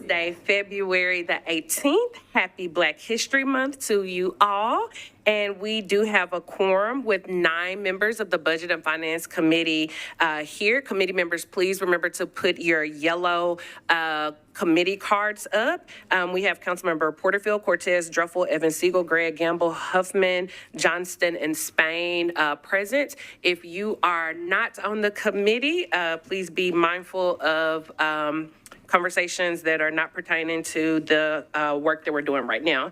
Thursday, February the 18th. Happy Black History Month to you all. And we do have a quorum with 9 members of the Budget and Finance Committee here. Committee members, please remember to put your yellow committee cards up. We have Councilmember Porterfield, Cortez, Druffel, Evans, Siegel, Gregg, Gamble, Huffman, Johnston, and Spain present. If you are not on the committee, please be mindful of conversations that are not pertaining to the work that we're doing right now.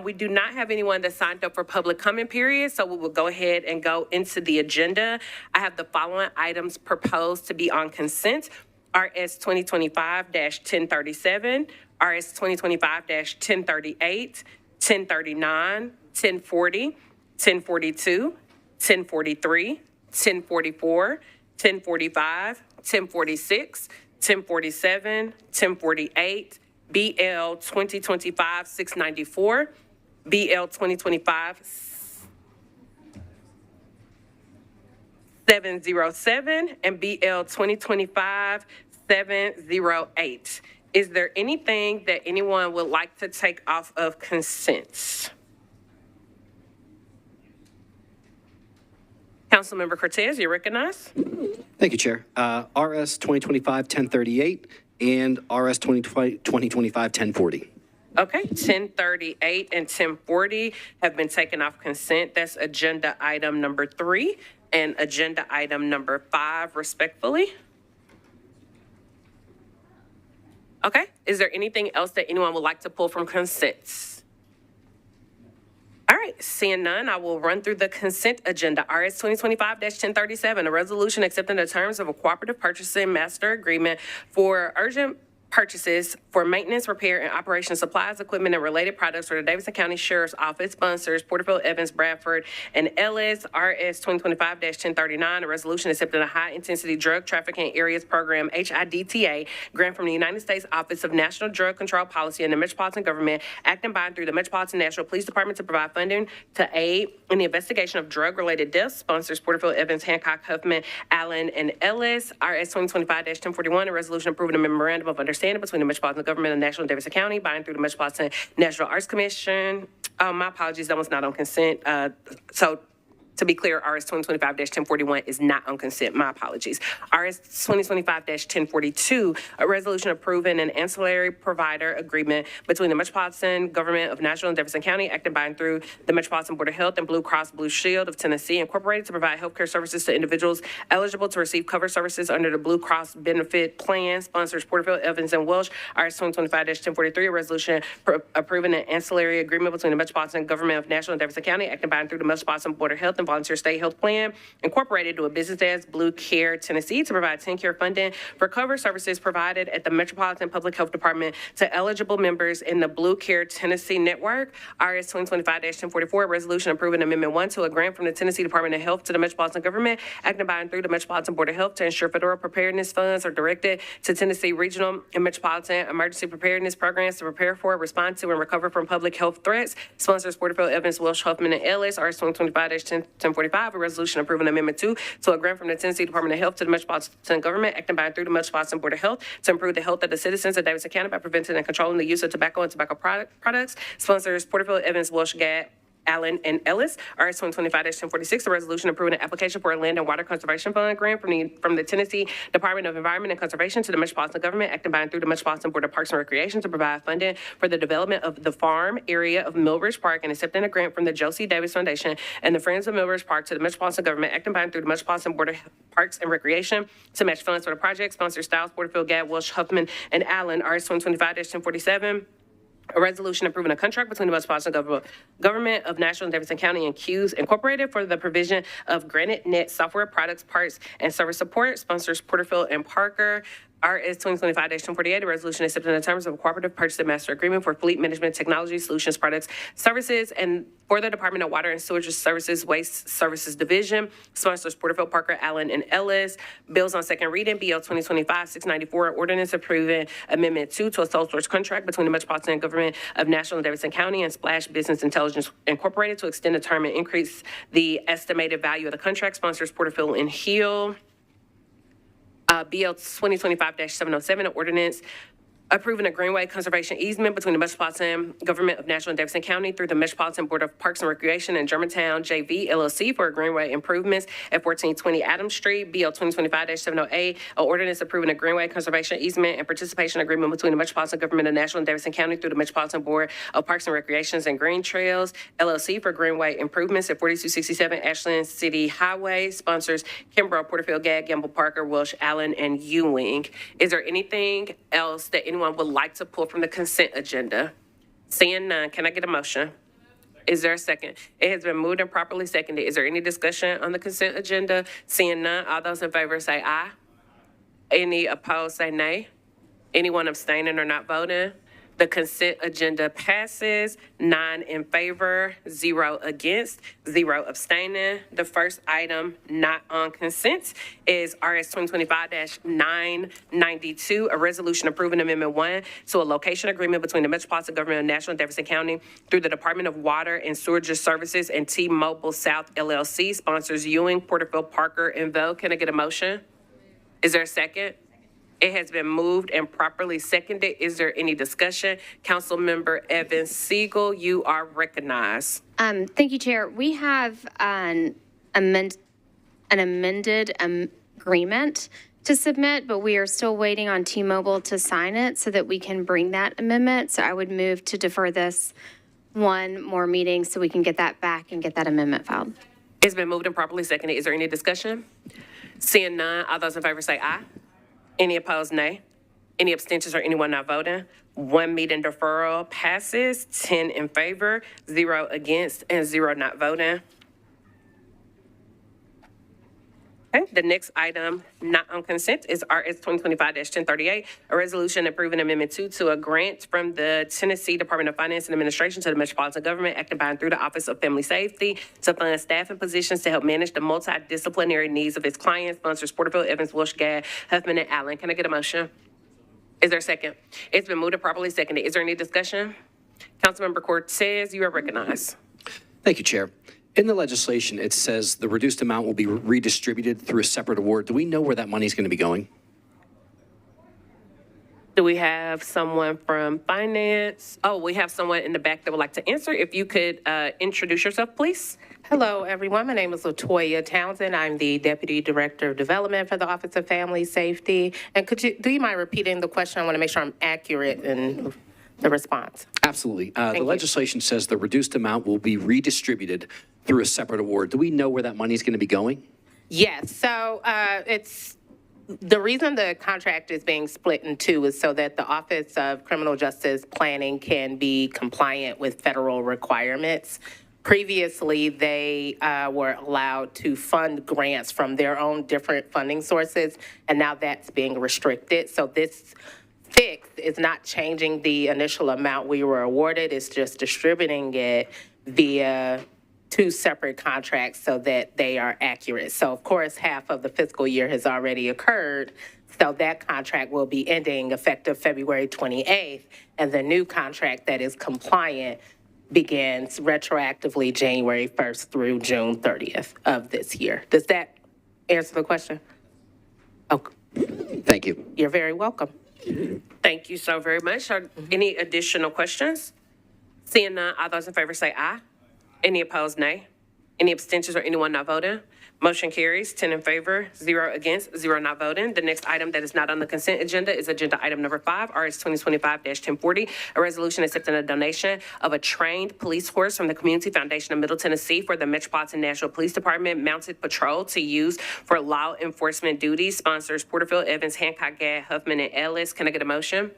We do not have anyone that signed up for public comment period, so we will go ahead and go into the agenda. I have the following items proposed to be on consent. RS 2025-1037, RS 2025-1038, 1039, 1040, 1042, 1043, 1044, 1045, 1046, 1047, 1048, BL 2025-694, BL 2025-707, and BL 2025-708. Is there anything that anyone would like to take off of consent? Councilmember Cortez, you're recognized. Thank you, Chair. RS 2025-1038 and RS 2025-1040. Okay, 1038 and 1040 have been taken off consent. That's agenda item number 3 and agenda item number 5, respectfully. Okay, is there anything else that anyone would like to pull from consent? All right, seeing none, I will run through the consent agenda. RS 2025-1037, a resolution accepting the terms of a cooperative purchasing master agreement for urgent purchases for maintenance, repair, and operation supplies, equipment, and related products for the Davidson County Sheriff's Office sponsors Porterfield, Evans, Bradford, and Ellis. RS 2025-1039, a resolution accepting a high-intensity drug trafficking areas program, HIDTA, grant from the United States Office of National Drug Control Policy and the Metropolitan Government, acting by and through the Metropolitan National Police Department to provide funding to aid in the investigation of drug-related deaths, sponsors Porterfield, Evans, Hancock, Huffman, Allen, and Ellis. RS 2025-1041, a resolution approving a memorandum of understanding between the Metropolitan Government and National Davidson County, by and through the Metropolitan National Arts Commission. My apologies, that was not on consent. So to be clear, RS 2025-1041 is not on consent. My apologies. RS 2025-1042, a resolution approving an ancillary provider agreement between the Metropolitan Government of Nashville and Davidson County, acting by and through the Metropolitan Board of Health and Blue Cross Blue Shield of Tennessee, Incorporated, to provide healthcare services to individuals eligible to receive cover services under the Blue Cross benefit plan. Sponsors Porterfield, Evans, and Welsh. RS 2025-1043, a resolution approving an ancillary agreement between the Metropolitan Government of Nashville and Davidson County, acting by and through the Metropolitan Board of Health and Volunteer State Health Plan, Incorporated, to a business as Blue Care Tennessee, to provide 10 care funding for cover services provided at the Metropolitan Public Health Department to eligible members in the Blue Care Tennessee network. RS 2025-1044, resolution approving Amendment 1 to a grant from the Tennessee Department of Health to the Metropolitan Government, acting by and through the Metropolitan Board of Health to ensure federal preparedness funds are directed to Tennessee regional and metropolitan emergency preparedness programs to prepare for, respond to, and recover from public health threats. Sponsors Porterfield, Evans, Welsh, Huffman, and Ellis. RS 2025-1045, a resolution approving Amendment 2 to a grant from the Tennessee Department of Health to the Metropolitan Government, acting by and through the Metropolitan Board of Health to improve the health of the citizens of Davidson County by preventing and controlling the use of tobacco and tobacco products. Sponsors Porterfield, Evans, Welsh, Allen, and Ellis. RS 2025-1046, a resolution approving an application for a land and water conservation fund grant from the Tennessee Department of Environment and Conservation to the Metropolitan Government, acting by and through the Metropolitan Board of Parks and Recreation to provide funding for the development of the farm area of Millbridge Park, and accepting a grant from the Joe C. Davis Foundation and the Friends of Millbridge Park to the Metropolitan Government, acting by and through the Metropolitan Board of Parks and Recreation to match funds for the project. Sponsor Stiles, Porterfield, Welsh, Huffman, and Allen. RS 2025-1047, a resolution approving a contract between the Metropolitan Government of Nashville and Davidson County and Q's Incorporated for the provision of Granite Net software products, parts, and service support. Sponsors Porterfield and Parker. RS 2025-1048, a resolution accepting the terms of a cooperative purchase and master agreement for fleet management technology solutions, products, services, and for the Department of Water and Sewage Services, Waste Services Division. Sponsors Porterfield, Parker, Allen, and Ellis. Bills on second reading. BL 2025-694, ordinance approving Amendment 2 to a sole source contract between the Metropolitan Government of Nashville and Davidson County and Splash Business Intelligence Incorporated to extend the term and increase the estimated value of the contract. Sponsors Porterfield and Hill. BL 2025-707, an ordinance Approving a Greenway Conservation easement between the Metropolitan Government of Nashville and Davidson County through the Metropolitan Board of Parks and Recreation and Germantown JV LLC for Greenway improvements at 1420 Adams Street, BL 2025-708. An ordinance approving a Greenway Conservation easement and participation agreement between the Metropolitan Government of Nashville and Davidson County through the Metropolitan Board of Parks and Recreations and Green Trails LLC for Greenway improvements at 4267 Ashland City Highway. Sponsors Kimbrough, Porterfield, Gag, Gamble, Parker, Welsh, Allen, and Ewing. Is there anything else that anyone would like to pull from the consent agenda? Seeing none, can I get a motion? Is there a second? It has been moved and properly seconded. Is there any discussion on the consent agenda? Seeing none, all those in favor say aye. Any opposed say nay. Anyone abstaining or not voting? The consent agenda passes, 9 in favor, 0 against, 0 abstaining. The first item not on consent is RS 2025-992, a resolution approving Amendment 1 to a location agreement between the Metropolitan Government of Nashville and Davidson County through the Department of Water and Sewerage Services and T-Mobile South LLC. Sponsors Ewing, Porterfield, Parker, and Vell. Can I get a motion? Is there a second? It has been moved and properly seconded. Is there any discussion? Councilmember Evans Siegel, you are recognized. Thank you, Chair. We have an amended agreement to submit, but we are still waiting on T-Mobile to sign it so that we can bring that amendment. So I would move to defer this one more meeting so we can get that back and get that amendment filed. It's been moved and properly seconded. Is there any discussion? Seeing none, all those in favor say aye. Any opposed, nay. Any abstentions or anyone not voting? One meeting deferral passes, 10 in favor, 0 against, and 0 not voting. Okay, the next item not on consent is RS 2025-1038, a resolution approving Amendment 2 to a grant from the Tennessee Department of Finance and Administration to the Metropolitan Government, acted by and through the Office of Family Safety, to fund staffing positions to help manage the multidisciplinary needs of its clients. Sponsors Porterfield, Evans, Welsh, Gad, Huffman, and Allen. Can I get a motion? Is there a second? It's been moved and properly seconded. Is there any discussion? Councilmember Cortez, you are recognized. Thank you, Chair. In the legislation, it says the reduced amount will be redistributed through a separate award. Do we know where that money is going to be going? Do we have someone from finance? Oh, we have someone in the back that would like to answer. If you could introduce yourself, please. Hello, everyone. My name is LaToya Townsend. I'm the Deputy Director of Development for the Office of Family Safety. And do you mind repeating the question? I want to make sure I'm accurate in the response. Absolutely. The legislation says the reduced amount will be redistributed through a separate award. Do we know where that money is going to be going? Yes. So it's the reason the contract is being split in two is so that the Office of Criminal Justice Planning can be compliant with federal requirements. Previously, they were allowed to fund grants from their own different funding sources, and now that's being restricted. So this fix is not changing the initial amount we were awarded. It's just distributing it via two separate contracts so that they are accurate. So, of course, half of the fiscal year has already occurred. So that contract will be ending effective February 28th, and the new contract that is compliant begins retroactively January 1st through June 30th of this year. Does that answer the question? Okay. Thank you. You're very welcome. Thank you so very much. Are any additional questions? Seeing none, all those in favor say aye. Any opposed, nay. Any abstentions or anyone not voting? Motion carries, 10 in favor, 0 against, 0 not voting. The next item that is not on the consent agenda is agenda item number 5, RS 2025-1040, a resolution accepting a donation of a trained police horse from the Community Foundation of Middle Tennessee for the Metropolitan Nashville Police Department Mounted Patrol to use for law enforcement duties. Sponsors Porterfield, Evans, Hancock, Gad, Huffman, and Ellis. Can I get a motion?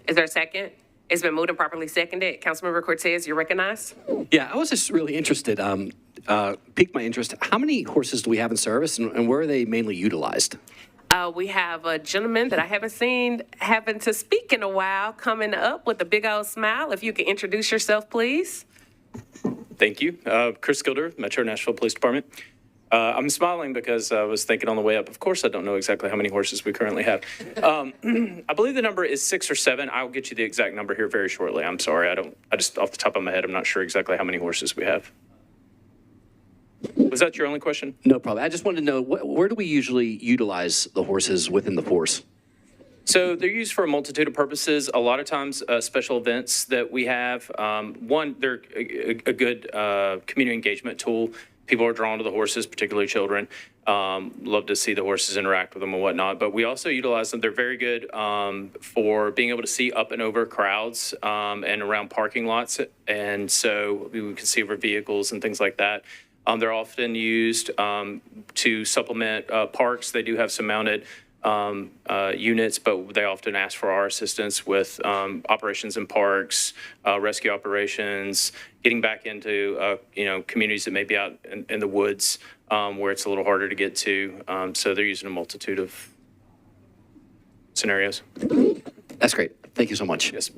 Is there a second? It's been moved and properly seconded. Councilmember Cortez, you're recognized. Yeah, I was just really interested, piqued my interest. How many horses do we have in service, and where are they mainly utilized? We have a gentleman that I haven't seen having to speak in a while coming up with a big old smile. If you can introduce yourself, please. Thank you. Chris Gilder, Metro Nashville Police Department. I'm smiling because I was thinking on the way up, of course I don't know exactly how many horses we currently have. I believe the number is 6 or 7. I'll get you the exact number here very shortly. I'm sorry. I just off the top of my head, I'm not sure exactly how many horses we have. Was that your only question? No problem. I just wanted to know, where do we usually utilize the horses within the force? So they're used for a multitude of purposes. A lot of times, special events that we have, one, they're a good community engagement tool. People are drawn to the horses, particularly children. Love to see the horses interact with them and whatnot. But we also utilize them. They're very good for being able to see up and over crowds and around parking lots. And so we can see over vehicles and things like that. They're often used to supplement parks. They do have some mounted units, but they often ask for our assistance with operations in parks, rescue operations, getting back into communities that may be out in the woods where it's a little harder to get to. So they're using a multitude of scenarios. That's great. Thank you so much. Yes.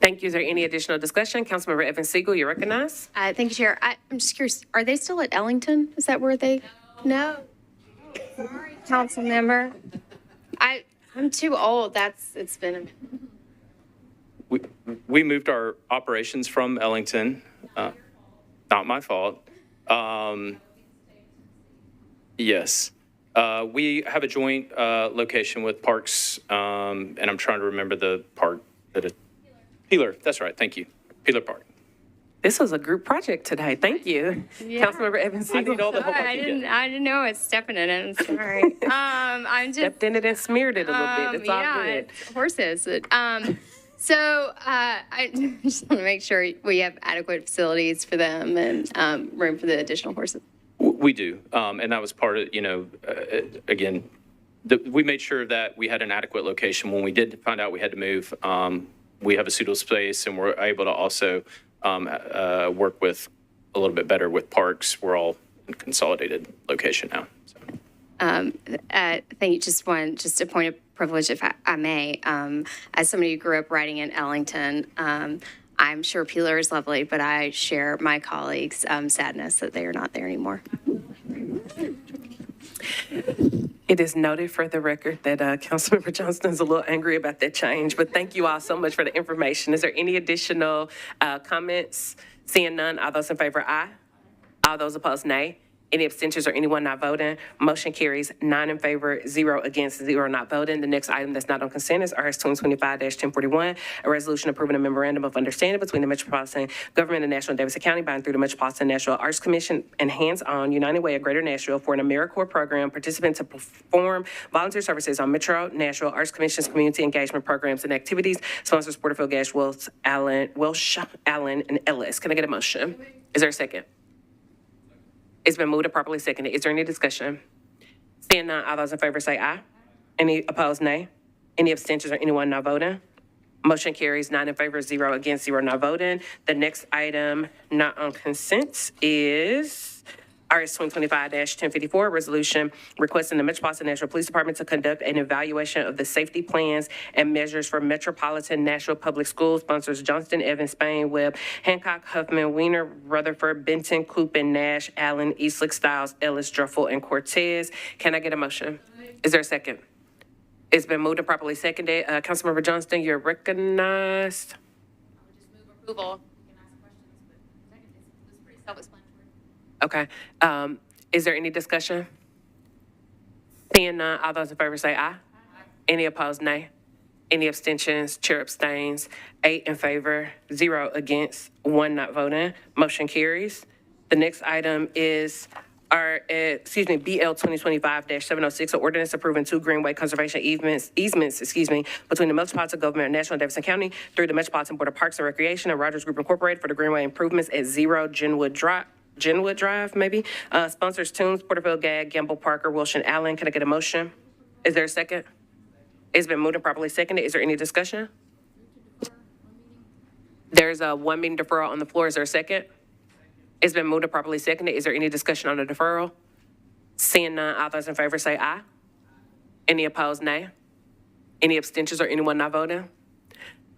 Thank you. Is there any additional discussion? Councilmember Evans Siegel, you recognize? Thank you, Chair. I'm just curious, are they still at Ellington? Is that where they? No. Sorry, council member. I'm too old. It's been. We moved our operations from Ellington. Not my fault. Yes. We have a joint location with Parks, and I'm trying to remember the park that Peeler. That's right. Thank you. Peeler Park. This was a group project today. Thank you. Yeah. Councilmember Evans I Siegel. need all the help I I can get. didn't know I was stepping in it. I'm sorry. I'm just. Stepped in it and smeared it a little bit. It's all yeah, good. it's horses. So I just want to make sure we have adequate facilities for them and room for the additional horses. We do. And that was part of, again, we made sure that we had an adequate location. When we did find out we had to move, we have a suitable space, and we're able to also work with a little bit better with parks. We're all in consolidated location now. So. Thank you. Just a point of privilege, if I may. As somebody who grew up riding in Ellington, I'm sure Peeler is lovely, but I share my colleagues' sadness that they are not there anymore. It is noted for the record that Councilmember Johnston is a little angry about that change, but thank you all so much for the information. Is there any additional comments? Seeing none, all those in favor, aye. All those opposed, nay. Any abstentions or anyone not voting? Motion carries 9 in favor, 0 against, 0 not voting. The next item that's not on consent is RS 2025-1041, a resolution approving a memorandum of understanding between the Metropolitan Government and Nashville and Davidson County by and through the Metropolitan Nashville Arts Commission and Hands-On United Way of Greater Nashville for an AmeriCorps program participant to perform volunteer services on Metro Nashville Arts Commission's community engagement programs and activities. Sponsors Porterfield, Gash, Welsh, Allen, and Ellis. Can I get a motion? Is there a second? It's been moved and properly seconded. Is there any discussion? Seeing none, all those in favor say aye. Any opposed, nay. Any abstentions or anyone not voting? Motion carries 9 in favor, 0 against, 0 not voting. The next item not on consent is RS 2025-1054, resolution requesting the Metropolitan Nashville Police Department to conduct an evaluation of the safety plans and measures for Metropolitan Nashville Public Schools. Sponsors Johnston, Evans, Spain, Webb, Hancock, Huffman, Weiner, Rutherford, Benton, Coopin, Nash, Allen, Eastlick, Stiles, Ellis, Druffel, and Cortez. Can I get a motion? Is there a second? It's been moved and properly seconded. Councilmember Johnston, you're recognized. Just move approval. You can ask questions, but technically it's pretty self-explanatory. Okay. Is there any discussion? Seeing none, all those in favor say aye. Any opposed, nay. Any abstentions? Chair abstains. 8 in favor, 0 against, 1 not voting. Motion carries. The next item is BL 2025-706, an ordinance approving 2 greenway conservation easements, between the Metropolitan Government of Nashville and Davidson County through the Metropolitan Board of Parks and Recreation and Rogers Group Incorporated for the greenway improvements at 0 Genwood Drive, maybe. Sponsors Toombs, Porterfield, Gag, Gamble, Parker, Wilson, Allen. Can I get a motion? Is there a second? It's been moved and properly seconded. Is there any discussion? There's a 1 meeting deferral on the floor. Is there a second? It's been moved and properly seconded. Is there any discussion on the deferral? Seeing none, all those in favor say aye. Any opposed, nay. Any abstentions or anyone not voting?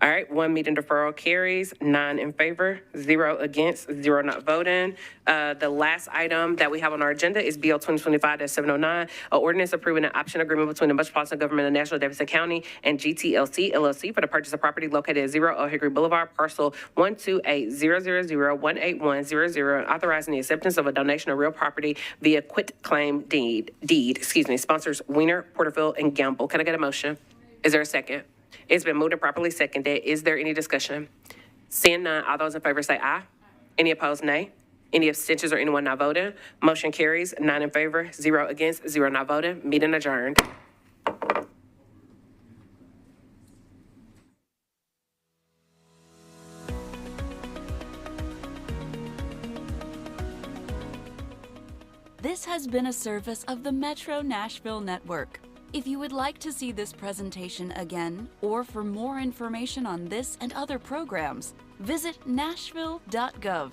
All right, 1 meeting deferral carries, 9 in favor, 0 against, 0 not voting. The last item that we have on our agenda is BL 2025-709, an ordinance approving an option agreement between the Metropolitan Government of Nashville, Davidson County, and GTLC LLC for the purchase of property located at 0 Old Hickory Boulevard, parcel 12800018100, and authorizing the acceptance of a donation of real property via quitclaim deed. Sponsors Weiner, Porterfield, and Gamble. Can I get a motion? Is there a second? It's been moved and properly seconded. Is there any discussion? Seeing none, all those in favor say aye. Any opposed, nay. Any abstentions or anyone not voting? Motion carries, 9 in favor, 0 against, 0 not voting. Meeting adjourned. This has been a service of the Metro Nashville Network. If you would like to see this presentation again, or for more information on this and other programs, visit nashville.gov.